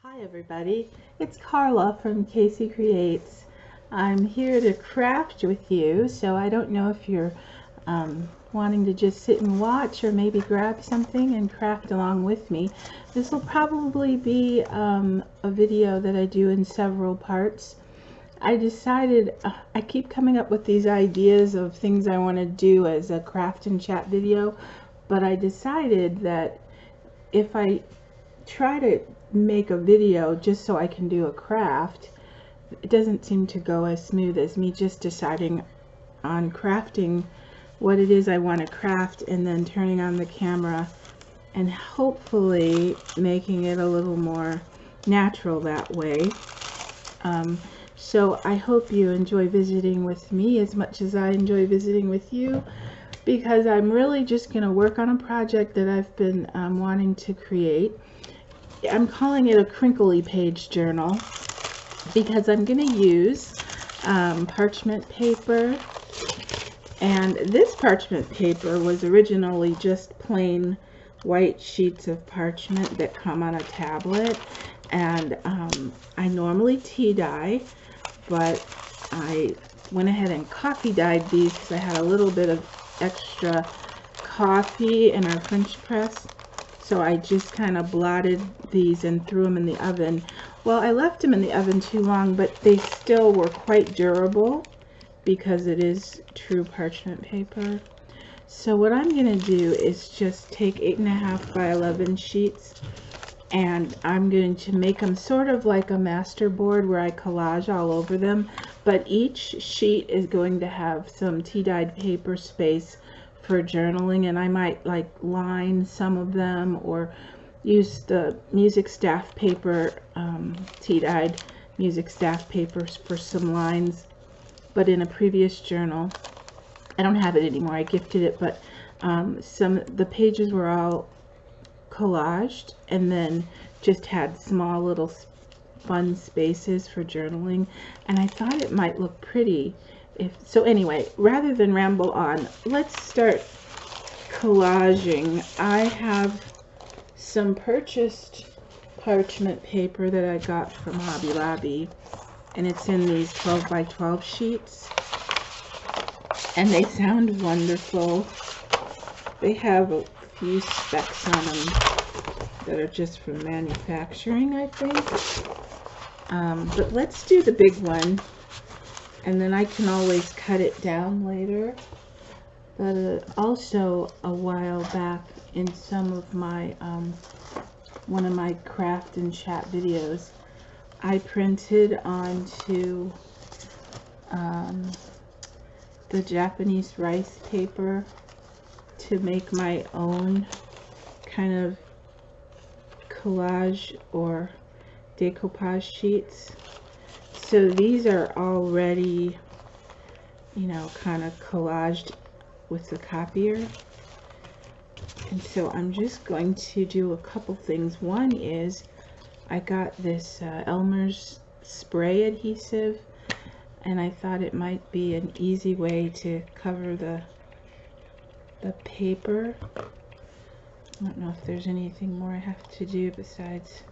Hi everybody, it's Carla from Casey Creates. I'm here to craft with you, so I don't know if you're wanting to just sit and watch or maybe grab something and craft along with me. This will probably be a video that I do in several parts. I decided, I keep coming up with these ideas of things I want to do as a craft and chat video, but I decided that if I try to make a video just so I can do a craft, it doesn't seem to go as smooth as me just deciding on crafting what it is I want to craft and then turning on the camera and hopefully making it a little more natural that way. So I hope you enjoy visiting with me as much as I enjoy visiting with you, because I'm really just going to work on a project that I've been wanting to create. I'm calling it a crinkly page journal because I'm going to use parchment paper, and this parchment paper was originally just plain white sheets of parchment that come on a tablet, and I normally tea dye, but I went ahead and coffee dyed these because I had a little bit of extra coffee in our French press. So I just kind of blotted these and threw them in the oven. Well, I left them in the oven too long, but they still were quite durable because it is true parchment paper. So what I'm going to do is just take 8.5 by 11 sheets, and I'm going to make them sort of like a master board where I collage all over them, but each sheet is going to have some tea-dyed paper space for journaling, and I might like line some of them or use the music staff paper, tea-dyed music staff papers for some lines. But in a previous journal, I don't have it anymore, I gifted it, but the pages were all collaged and then just had small little fun spaces for journaling, and I thought it might look pretty. So anyway, rather than ramble on, let's start collaging. I have some purchased parchment paper that I got from Hobby Lobby, and it's in these 12 by 12 sheets, and they sound wonderful. They have a few specs on them that are just from manufacturing, I think. But let's do the big one, and then I can always cut it down later. But also a while back in some of my one of my craft and chat videos, I printed onto the Japanese rice paper to make my own kind of collage or decoupage sheets. So these are already, you know, kind of collaged with the copier. And so I'm just going to do a couple things. One is I got this Elmer's spray adhesive, and I thought it might be an easy way to cover the paper. I don't know if there's anything more I have to do besides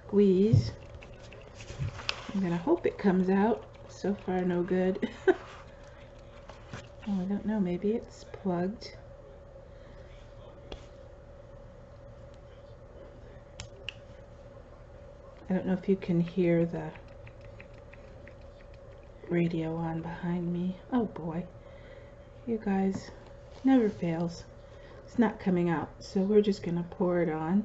squeeze. I'm gonna hope it comes out. So far, no good. Oh, I don't know, maybe it's plugged. I don't know if you can hear the radio on behind me. Oh boy, you guys, never fails. It's not coming out, so we're just gonna pour it on.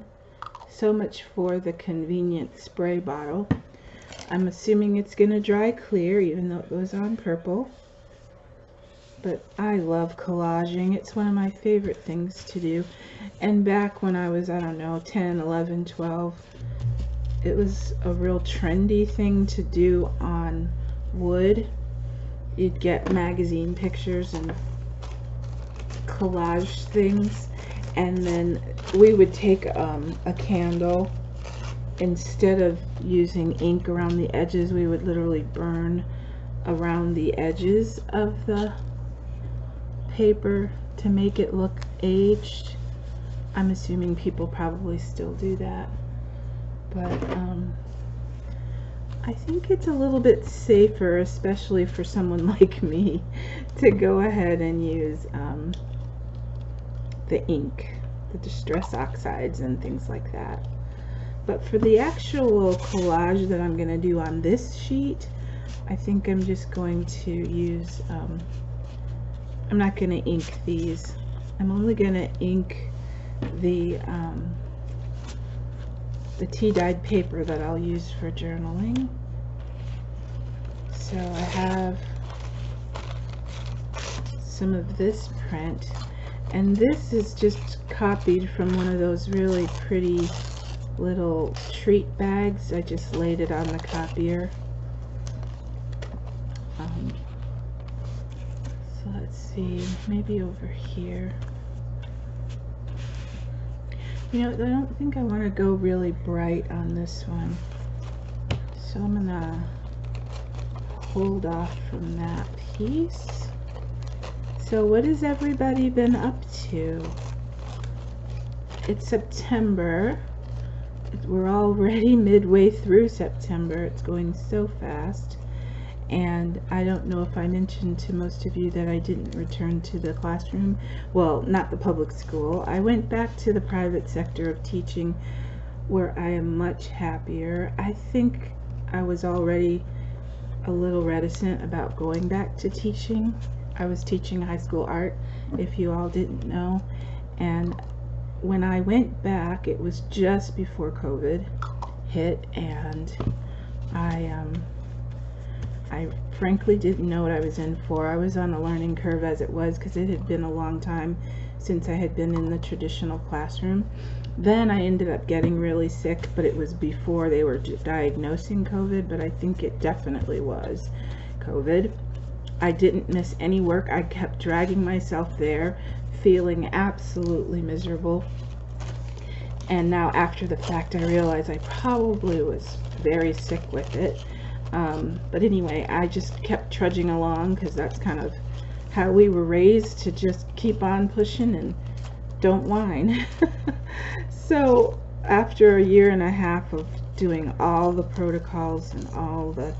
So much for the convenient spray bottle. I'm assuming it's gonna dry clear, even though it goes on purple. But I love collaging. It's one of my favorite things to do. And back when I was, I don't know, 10, 11, 12, it was a real trendy thing to do on wood. You'd get magazine pictures and collage things, and then we would take a candle. Instead of using ink around the edges, we would literally burn around the edges of the paper to make it look aged. I'm assuming people probably still do that, but I think it's a little bit safer, especially for someone like me, to go ahead and use the ink, the Distress Oxides and things like that. But for the actual collage that I'm going to do on this sheet, I think I'm just going to use, I'm not going to ink these. I'm only going to ink the tea-dyed paper that I'll use for journaling. So I have some of this print, and this is just copied from one of those really pretty little treat bags. I just laid it on the copier. So let's see, maybe over here. You know, I don't think I want to go really bright on this one, so I'm gonna hold off from that piece. So what has everybody been up to? It's September. We're already midway through September. It's going so fast. And I don't know if I mentioned to most of you that I didn't return to the classroom. Well, not the public school. I went back to the private sector of teaching, where I am much happier. I think I was already a little reticent about going back to teaching. I was teaching high school art, if you all didn't know. And when I went back, it was just before COVID hit, and I frankly didn't know what I was in for. I was on a learning curve as it was, because it had been a long time since I had been in the traditional classroom. Then I ended up getting really sick, but it was before they were diagnosing COVID, but I think it definitely was COVID. I didn't miss any work. I kept dragging myself there, feeling absolutely miserable. And now after the fact, I realize I probably was very sick with it. But anyway, I just kept trudging along, because that's kind of how we were raised, to just keep on pushing and don't whine. So after a year and a half of doing all the protocols and all the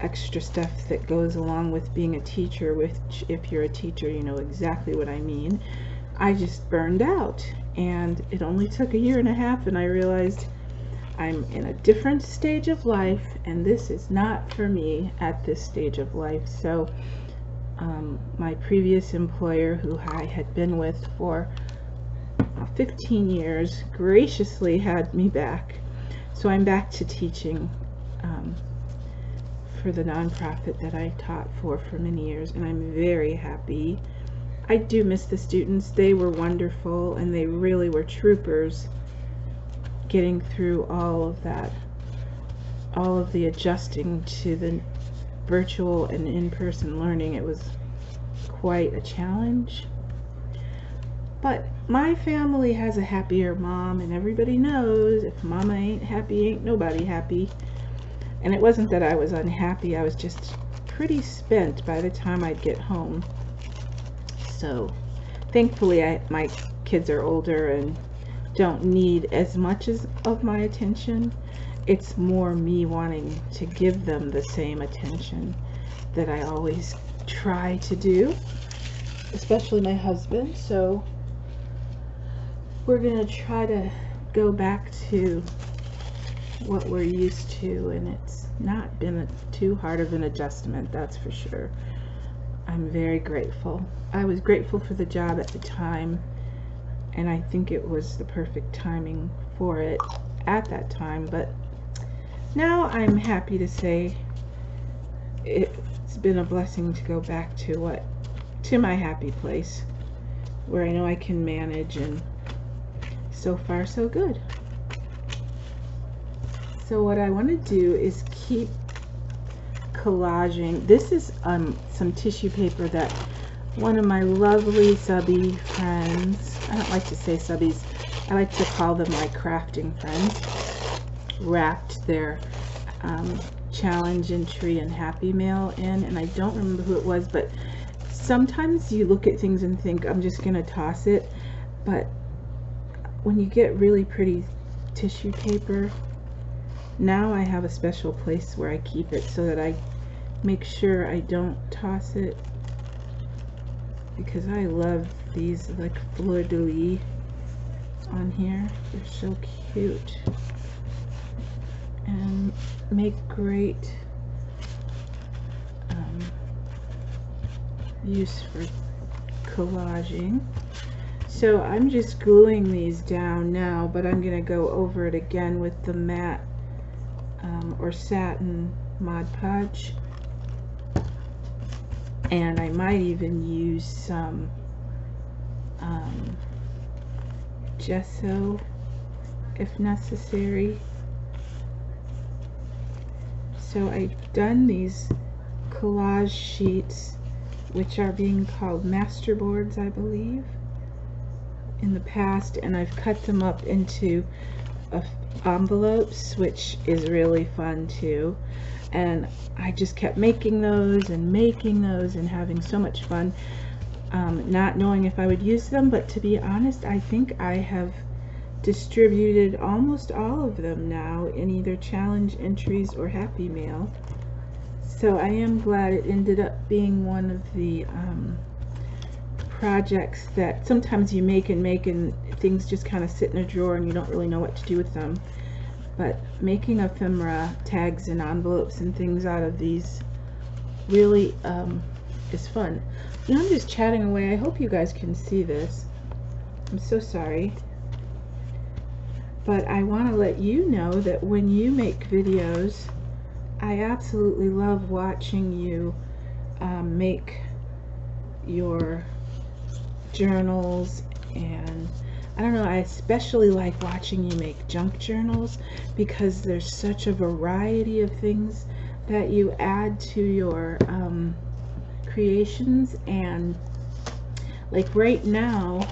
extra stuff that goes along with being a teacher, which if you're a teacher you know exactly what I mean, I just burned out. And it only took a year and a half, and I realized I'm in a different stage of life, and this is not for me at this stage of life. So my previous employer, who I had been with for 15 years, graciously had me back. So I'm back to teaching for the nonprofit that I taught for many years, and I'm very happy. I do miss the students. They were wonderful, and they really were troopers getting through all of that, all of the adjusting to the virtual and in-person learning. It was quite a challenge. But my family has a happier mom, and everybody knows if mama ain't happy, ain't nobody happy. And it wasn't that I was unhappy, I was just pretty spent by the time I'd get home. So thankfully my kids are older and don't need as much of my attention. It's more me wanting to give them the same attention that I always try to do, especially my husband. So we're gonna try to go back to what we're used to, and it's not been too hard of an adjustment, that's for sure. I'm very grateful. I was grateful for the job at the time, and I think it was the perfect timing for it at that time. But now I'm happy to say it's been a blessing to go back to my happy place, where I know I can manage, and so far so good. So what I want to do is keep collaging. This is some tissue paper that one of my lovely subby friends, I don't like to say subbies, I like to call them my crafting friends, wrapped their challenge entry and happy mail in, and I don't remember who it was, but sometimes you look at things and think I'm just gonna toss it, but when you get really pretty tissue paper, Now I have a special place where I keep it so that I make sure I don't toss it, because I love these like fleur-de-lis on here. They're so cute and make great use for collaging. So I'm just gluing these down now, but I'm going to go over it again with the matte or satin Mod Podge, and I might even use some gesso if necessary. So I've done these collage sheets, which are being called masterboards, I believe, in the past, and I've cut them up into envelopes, which is really fun too. And I just kept making those and having so much fun, not knowing if I would use them, but to be honest, I think I have distributed almost all of them now in either challenge entries or Happy Mail. So I am glad it ended up being one of the projects that sometimes you make and things just kind of sit in a drawer and you don't really know what to do with them. But making ephemera tags and envelopes and things out of these really is fun. You know, I'm just chatting away. I hope you guys can see this. I'm so sorry. But I want to let you know that when you make videos, I absolutely love watching you make your journals, and I don't know, I especially like watching you make junk journals because there's such a variety of things that you add to your creations. And like right now,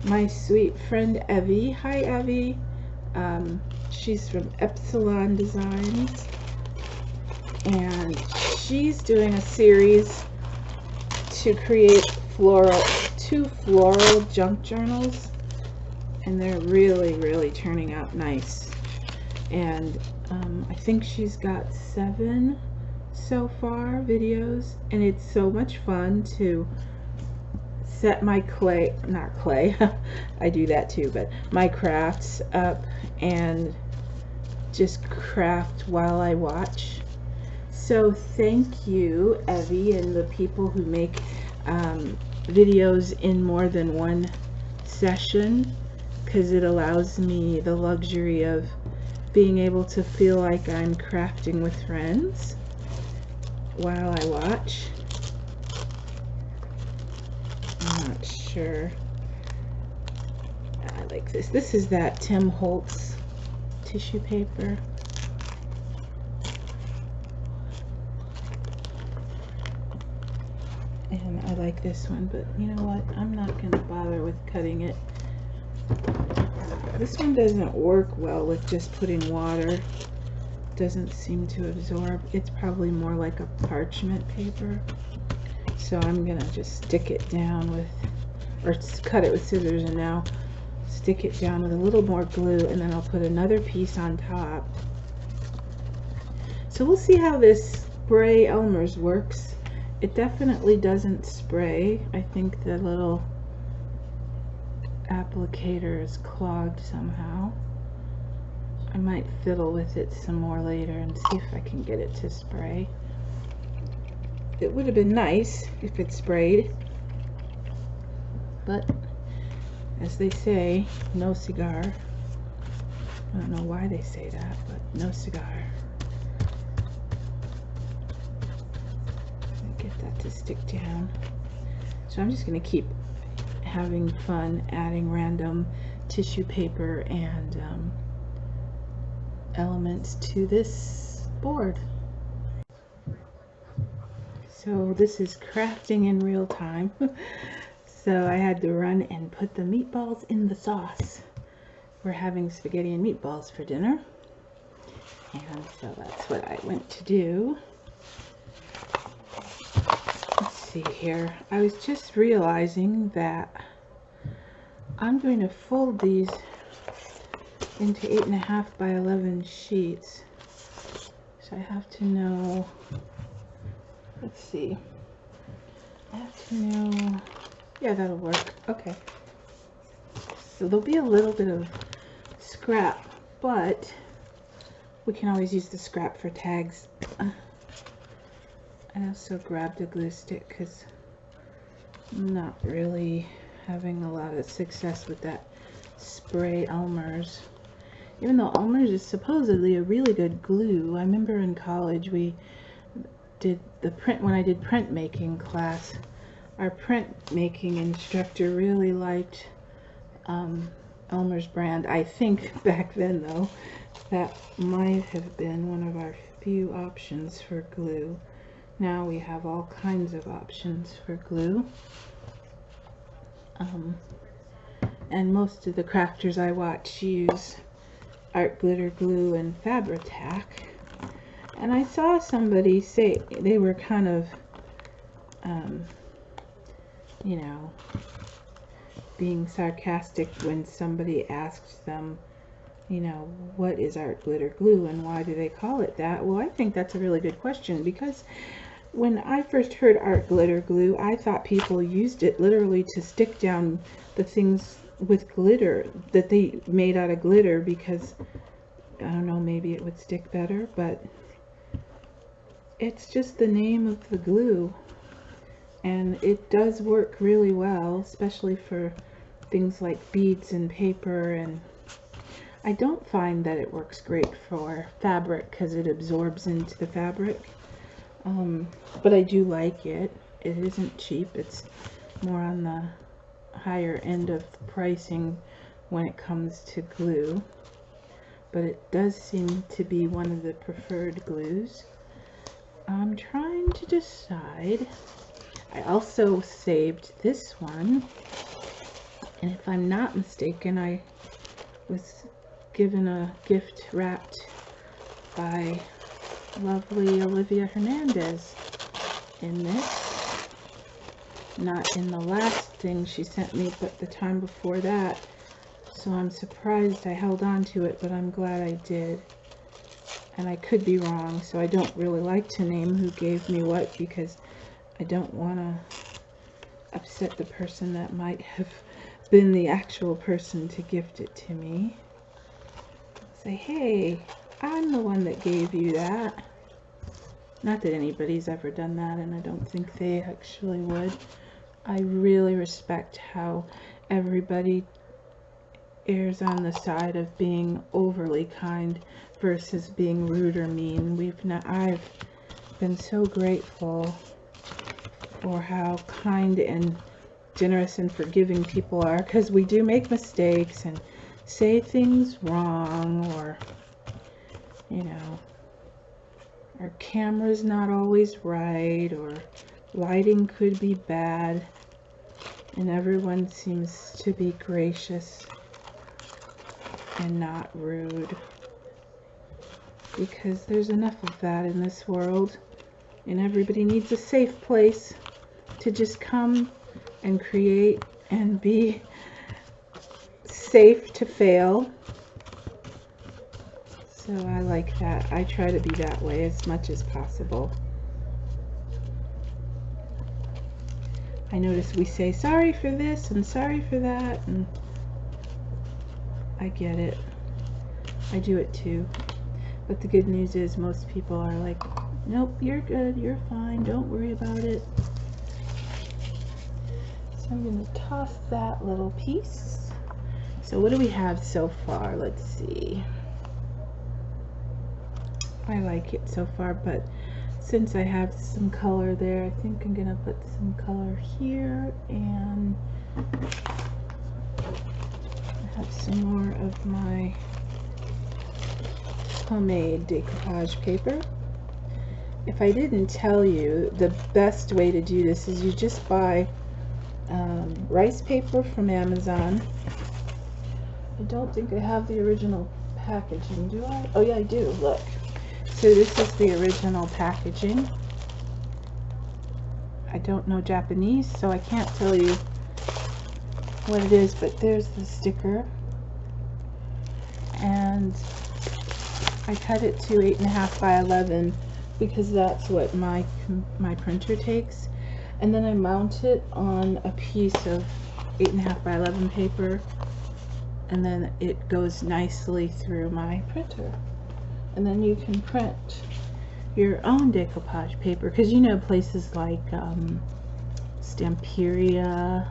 my sweet friend Evie, hi Evie, she's from Epsilon Designs, and she's doing a series to create two floral junk journals, and they're really turning out nice. And I think she's got 7 so far videos, and it's so much fun to set my not clay, I do that too, but my crafts up and just craft while I watch. So thank you, Evie, and the people who make videos in more than one session, because it allows me the luxury of being able to feel like I'm crafting with friends while I watch. I'm not sure. I like this. This is that Tim Holtz tissue paper. And I like this one, but you know what? I'm not going to bother with cutting it. This one doesn't work well with just putting water. Doesn't seem to absorb. It's probably more like a parchment paper. So I'm going to just stick it down with, or cut it with scissors, and now stick it down with a little more glue, and then I'll put another piece on top. So we'll see how this spray Elmer's works. It definitely doesn't spray. I think the little applicator is clogged somehow. I might fiddle with it some more later and see if I can get it to spray. It would have been nice if it sprayed, but as they say, no cigar. I don't know why they say that, but no cigar. Get that to stick down. So I'm just going to keep having fun adding random tissue paper and elements to this board. So this is crafting in real time. So I had to run and put the meatballs in the sauce. We're having spaghetti and meatballs for dinner, and so that's what I went to do. Let's see here. I was just realizing that I'm going to fold these into 8.5 by 11 sheets. So I have to know, let's see, I have to know, yeah, that'll work. Okay. So there'll be a little bit of scrap, but we can always use the scrap for tags. I also grabbed a glue stick because I'm not really having a lot of success with that spray Elmer's. Even though Elmer's is supposedly a really good glue. I remember in college we did the when I did printmaking class, our printmaking instructor really liked Elmer's brand. I think back then though, that might have been one of our few options for glue. Now we have all kinds of options for glue. And most of the crafters I watch use art glitter glue and Fabri-Tac. And I saw somebody say they were kind of, you know, being sarcastic when somebody asked them, you know, what is art glitter glue and why do they call it that? Well, I think that's a really good question, because when I first heard art glitter glue, I thought people used it literally to stick down the things with glitter that they made out of glitter, because I don't know, maybe it would stick better, but it's just the name of the glue, and it does work really well, especially for things like beads and paper. And I don't find that it works great for fabric because it absorbs into the fabric, but I do like it. It isn't cheap, it's more on the higher end of pricing when it comes to glue, but it does seem to be one of the preferred glues. I'm trying to decide. I also saved this one, and if I'm not mistaken, I was given a gift wrapped by lovely Olivia Hernandez in this. Not in the last thing she sent me, but the time before that. So I'm surprised I held on to it, but I'm glad I did. And I could be wrong, so I don't really like to name who gave me what, because I don't want to upset the person that might have been the actual person to gift it to me. Say, hey, I'm the one that gave you that. Not that anybody's ever done that, and I don't think they actually would. I really respect how everybody errs on the side of being overly kind versus being rude or mean. I've been so grateful for how kind and generous and forgiving people are, because we do make mistakes and say things wrong, or, you know, our camera's not always right, or lighting could be bad, and everyone seems to be gracious and not rude, because there's enough of that in this world, and everybody needs a safe place to just come and create and be safe to fail. So I like that. I try to be that way as much as possible. I notice we say sorry for this and sorry for that, and I get it. I do it too. But the good news is most people are like, nope, you're good, you're fine, don't worry about it. So I'm going to toss that little piece. So what do we have so far? Let's see. I like it so far, but since I have some color there, I think I'm going to put some color here, and I have some more of my homemade decoupage paper. If I didn't tell you, the best way to do this is you just buy rice paper from Amazon. I don't think I have the original packaging, do I? Oh yeah, I do, look. So this is the original packaging. I don't know Japanese, so I can't tell you what it is, but there's the sticker. and I cut it to 8.5 by 11 because that's what my printer takes, and then I mount it on a piece of 8.5 by 11 paper, and then it goes nicely through my printer. And then you can print your own decoupage paper, because you know places like Stamperia,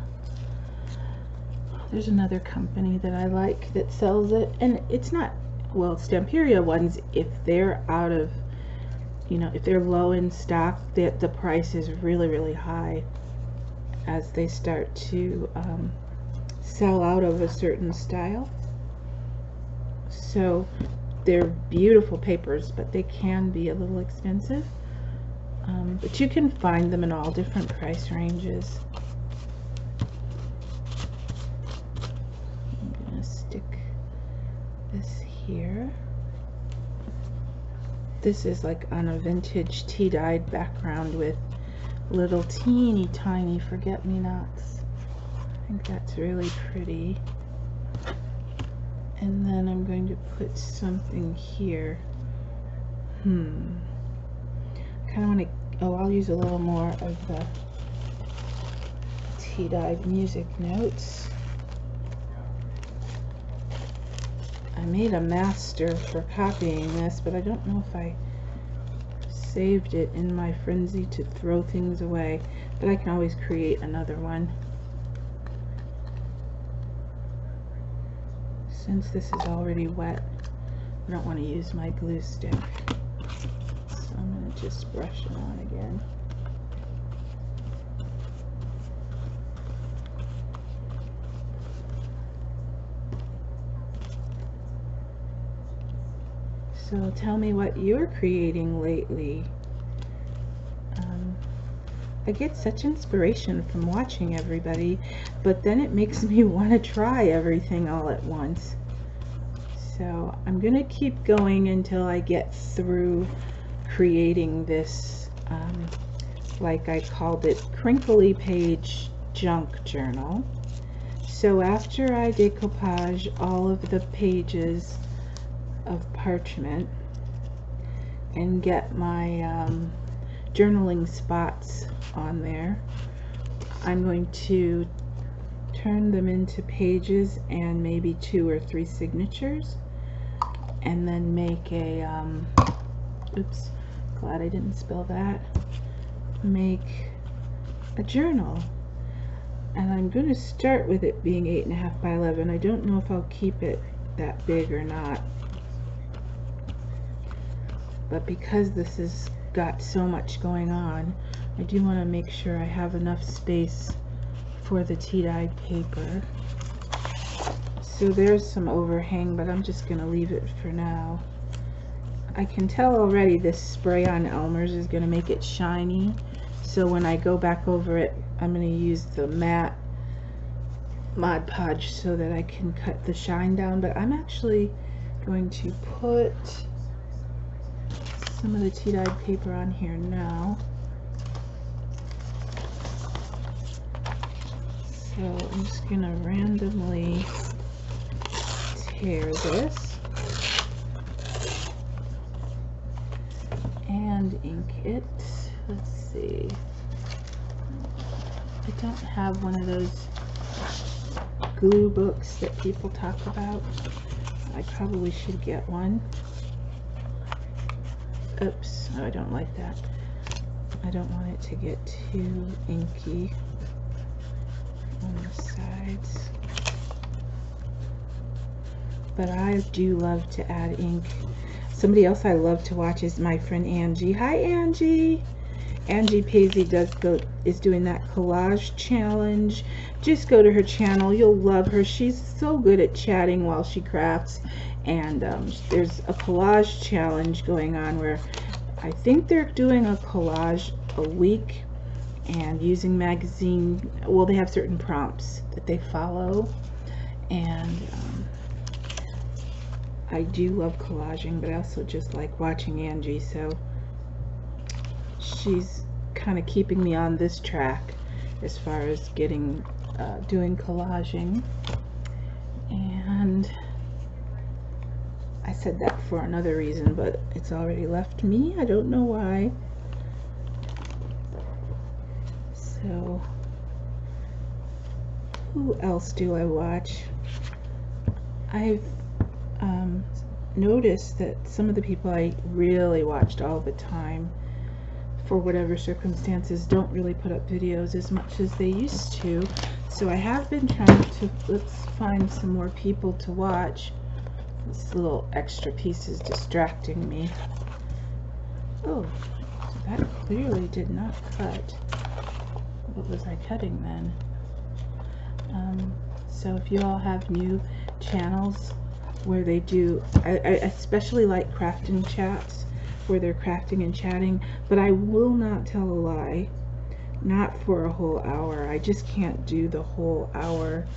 there's another company that I like that sells it, and it's not, well, Stamperia ones, if they're out of, you know, if they're low in stock, the price is really, really high as they start to sell out of a certain style. So they're beautiful papers, but they can be a little expensive. But you can find them in all different price ranges. I'm gonna stick this here. This is like on a vintage tea-dyed background with little teeny tiny forget-me-nots. I think that's really pretty. And then I'm going to put something here. Kind of want to, oh, I'll use a little more of the tea-dyed music notes. I made a master for copying this, but I don't know if I saved it in my frenzy to throw things away, but I can always create another one. Since this is already wet, I don't want to use my glue stick, so I'm going to just brush it on again. So tell me what you're creating lately. I get such inspiration from watching everybody, but then it makes me want to try everything all at once. So I'm going to keep going until I get through creating this, like I called it, crinkly page junk journal. So after I decoupage all of the pages of parchment and get my journaling spots on there, I'm going to turn them into pages and maybe 2 or 3 signatures, and then make a oops, glad I didn't spill that, make a journal. And I'm going to start with it being 8.5 by 11. I don't know if I'll keep it that big or not, but because this has got so much going on, I do want to make sure I have enough space for the tea-dyed paper. So there's some overhang, but I'm just going to leave it for now. I can tell already this spray on Elmer's is going to make it shiny, so when I go back over it, I'm going to use the matte Mod Podge so that I can cut the shine down. But I'm actually going to put some of the tea-dyed paper on here now. So I'm just going to randomly tear this and ink it. Let's see. I don't have one of those glue books that people talk about. I probably should get one. Oops, no, I don't like that. I don't want it to get too inky on the sides. But I do love to add ink. Somebody else I love to watch is my friend Angie. Hi, Angie! Angie Paisley is doing that collage challenge. Just go to her channel. You'll love her. She's so good at chatting while she crafts. And there's a collage challenge going on where I think they're doing a collage a week and using magazine. Well, they have certain prompts that they follow. And I do love collaging, but I also just like watching Angie. So she's kind of keeping me on this track as far as getting doing collaging. And I said that for another reason, but it's already left me. I don't know why. So, who else do I watch? I've noticed that some of the people I really watched all the time, for whatever circumstances, don't really put up videos as much as they used to. So I have been trying to, let's find some more people to watch. This little extra piece is distracting me. Oh, that clearly did not cut. What was I cutting then? So if you all have new channels where they do, I especially like crafting chats, where they're crafting and chatting, but I will not tell a lie, not for a whole hour. I just can't do the whole hour.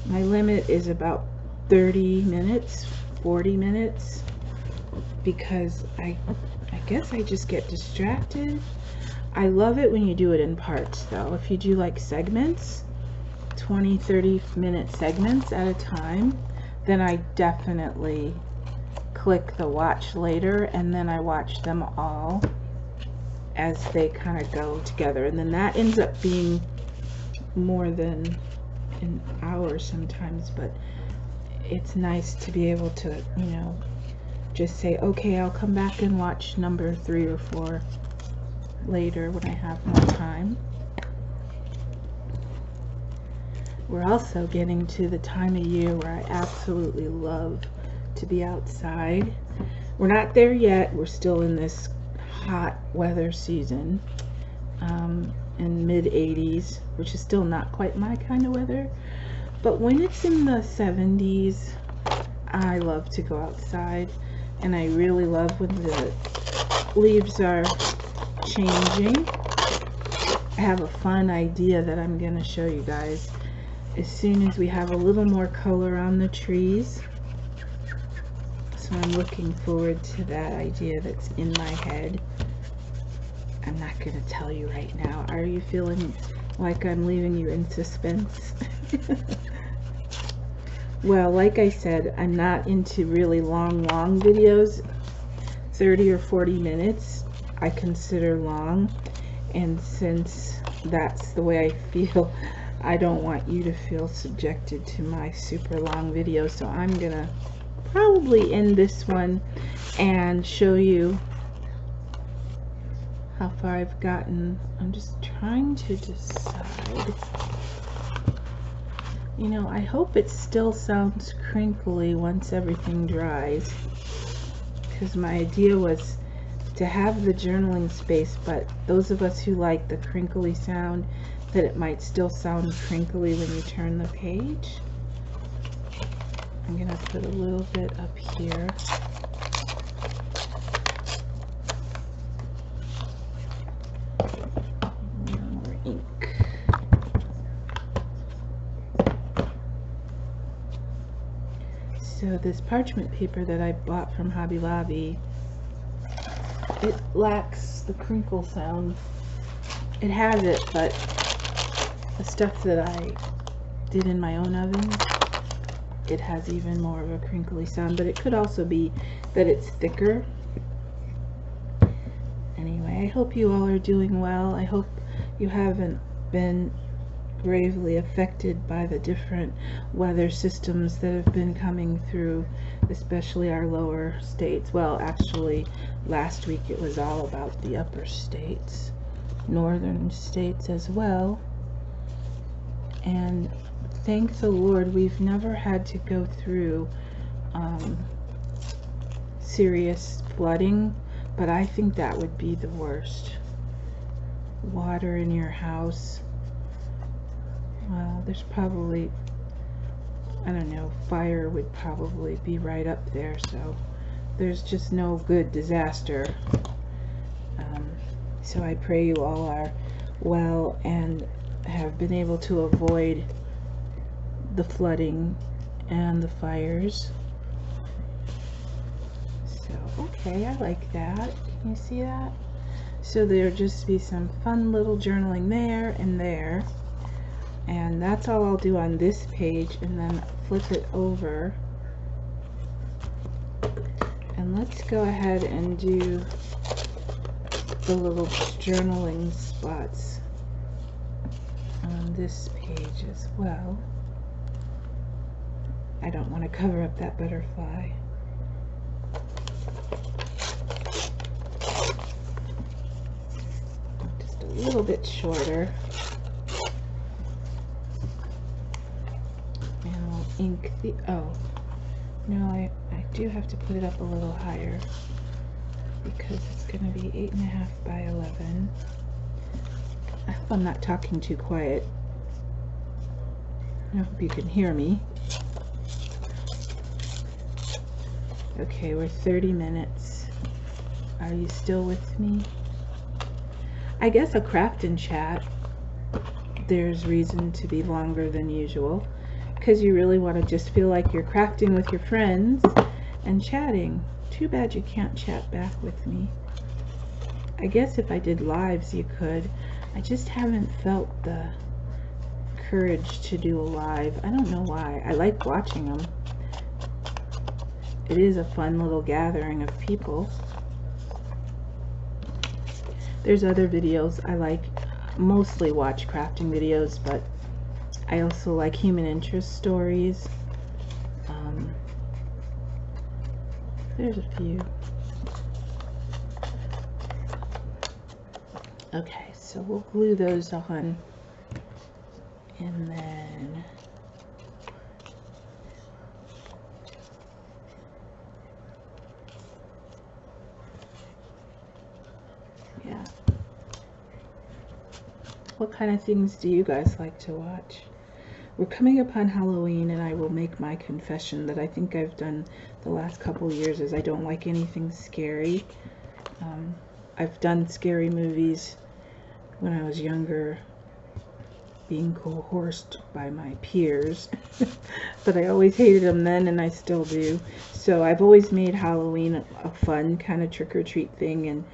My limit is about 30 minutes, 40 minutes, because I guess I just get distracted. I love it when you do it in parts though. If you do like segments, 20-30 minute segments at a time, then I definitely click the watch later, and then I watch them all as they kind of go together, and then that ends up being more than an hour sometimes. But it's nice to be able to, you know, just say, okay, I'll come back and watch number 3 or 4 later when I have more time. We're also getting to the time of year where I absolutely love to be outside. We're not there yet. We're still in this hot weather season, in mid-80s, which is still not quite my kind of weather. But when it's in the 70s, I love to go outside, and I really love when the leaves are changing. I have a fun idea that I'm going to show you guys as soon as we have a little more color on the trees. So I'm looking forward to that idea that's in my head. I'm not going to tell you right now. Are you feeling like I'm leaving you in suspense? Well, like I said, I'm not into really long videos. 30 or 40 minutes I consider long, and since that's the way I feel, I don't want you to feel subjected to my super long video. So I'm gonna probably end this one and show you how far I've gotten. I'm just trying to decide. You know, I hope it still sounds crinkly once everything dries, because my idea was to have the journaling space, but those of us who like the crinkly sound, that it might still sound crinkly when you turn the page. I'm gonna put a little bit up here. More ink. So this parchment paper that I bought from Hobby Lobby, it lacks the crinkle sound. It has it, but the stuff that I did in my own oven, it has even more of a crinkly sound. But it could also be that it's thicker. Anyway, I hope you all are doing well. I hope you haven't been gravely affected by the different weather systems that have been coming through, especially our lower states. Well, actually last week it was all about the upper states, northern states as well. And thank the Lord we've never had to go through serious flooding, but I think that would be the worst. Water in your house. Well, there's probably, I don't know, fire would probably be right up there, so there's just no good disaster. So I pray you all are well and have been able to avoid the flooding and the fires. So, okay, I like that. Can you see that? So there'll just be some fun little journaling there and there. And that's all I'll do on this page, and then flip it over let's go ahead and do the little journaling spots on this page as well. I don't want to cover up that butterfly. Just a little bit shorter. And I'll ink the, oh, no, I do have to put it up a little higher because it's going to be 8.5 by 11. I hope I'm not talking too quiet. I hope you can hear me. Okay, we're 30 minutes. Are you still with me? I guess a craft and chat, there's reason to be longer than usual because you really want to just feel like you're crafting with your friends and chatting. Too bad you can't chat back with me. I guess if I did lives you could. I just haven't felt the courage to do a live. I don't know why. I like watching them. It is a fun little gathering of people. There's other videos I like. Mostly watch crafting videos, but I also like human interest stories. There's a few. Okay, so we'll glue those on, and then yeah. What kind of things do you guys like to watch? We're coming upon Halloween, and I will make my confession that I think I've done the last couple years is I don't like anything scary. I've done scary movies when I was younger, being coerced by my peers, but I always hated them then, and I still do. So I've always made Halloween a fun kind of trick-or-treat thing and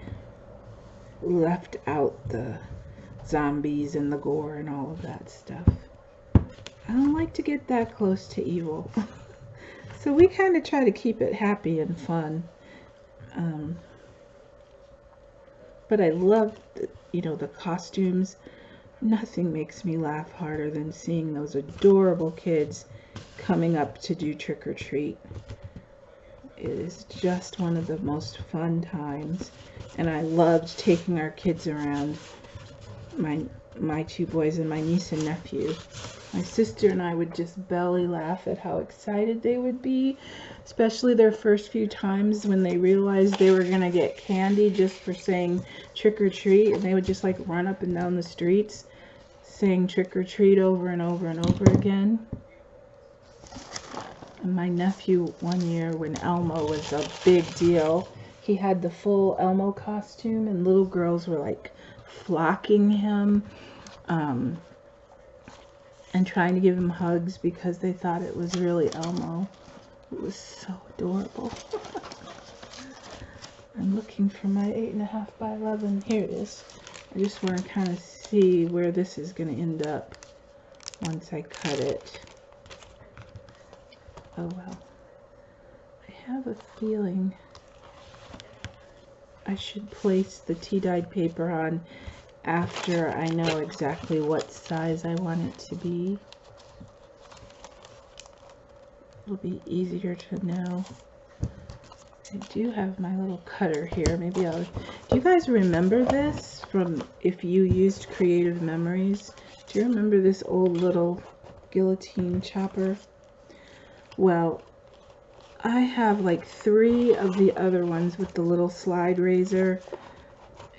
left out the zombies and the gore and all of that stuff. I don't like to get that close to evil. So we kind of try to keep it happy and fun. But I love, the costumes. Nothing makes me laugh harder than seeing those adorable kids coming up to do trick-or-treat. It is just one of the most fun times. And I loved taking our kids around, my two boys and my niece and nephew. My sister and I would just belly laugh at how excited they would be, especially their first few times when they realized they were going to get candy just for saying trick or treat, and they would just like run up and down the streets saying trick or treat over and over and over again. And my nephew, one year when Elmo was a big deal, he had the full Elmo costume, and little girls were like flocking him and trying to give him hugs because they thought it was really Elmo. It was so adorable. I'm looking for my 8.5 by 11. Here it is. I just want to kind of see where this is going to end up once I cut it. Oh well. I have a feeling I should place the tea-dyed paper on after I know exactly what size I want it to be. It'll be easier to know. I do have my little cutter here. Maybe I'll... Do you guys remember this from if you used Creative Memories? Do you remember this old little guillotine chopper? Well, I have like 3 of the other ones with the little slide razor,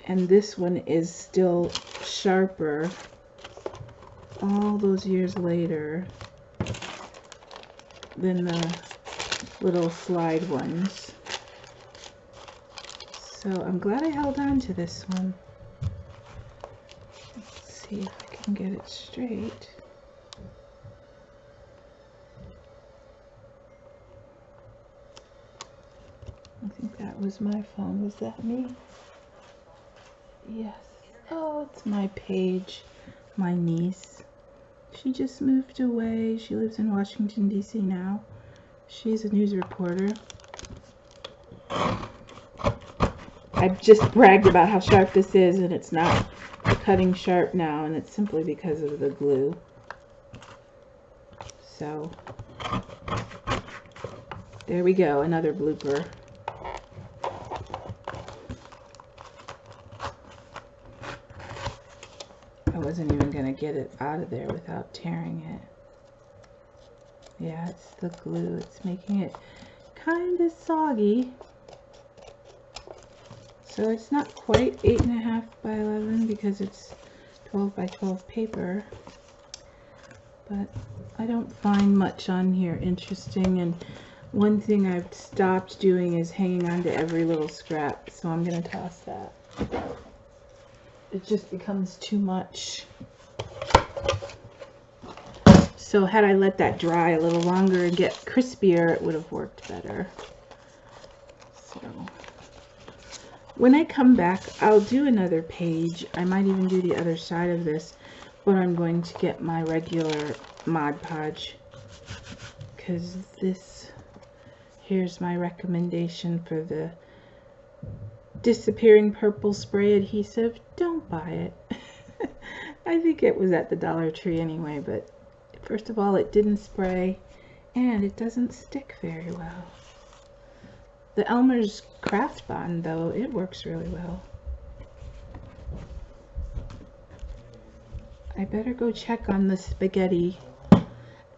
and this one is still sharper all those years later than the little slide ones. So I'm glad I held on to this one. Let's see if I can get it straight. I think that was my phone. Was that me? Yes. Oh, it's my Paige, my niece. She just moved away. She lives in Washington, D.C. now. She's a news reporter. I've just bragged about how sharp this is, and it's not cutting sharp now, and it's simply because of the glue. So there we go, another blooper. I wasn't even going to get it out of there without tearing it. Yeah, it's the glue. It's making it kind of soggy. So it's not quite 8.5 by 11 because it's 12 by 12 paper. But I don't find much on here interesting. And one thing I've stopped doing is hanging on to every little scrap. So I'm going to toss that. It just becomes too much. So had I let that dry a little longer and get crispier, it would have worked better. So when I come back, I'll do another page. I might even do the other side of this, but I'm going to get my regular Mod Podge, because this, here's my recommendation for the disappearing purple spray adhesive. Don't buy it. I think it was at the Dollar Tree anyway, but first of all, it didn't spray and it doesn't stick very well. The Elmer's Craft Bond, though, it works really well. I better go check on the spaghetti,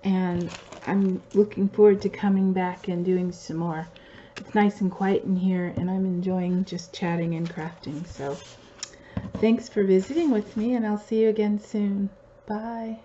and I'm looking forward to coming back and doing some more. It's nice and quiet in here, and I'm enjoying just chatting and crafting. So thanks for visiting with me, and I'll see you again soon. Bye.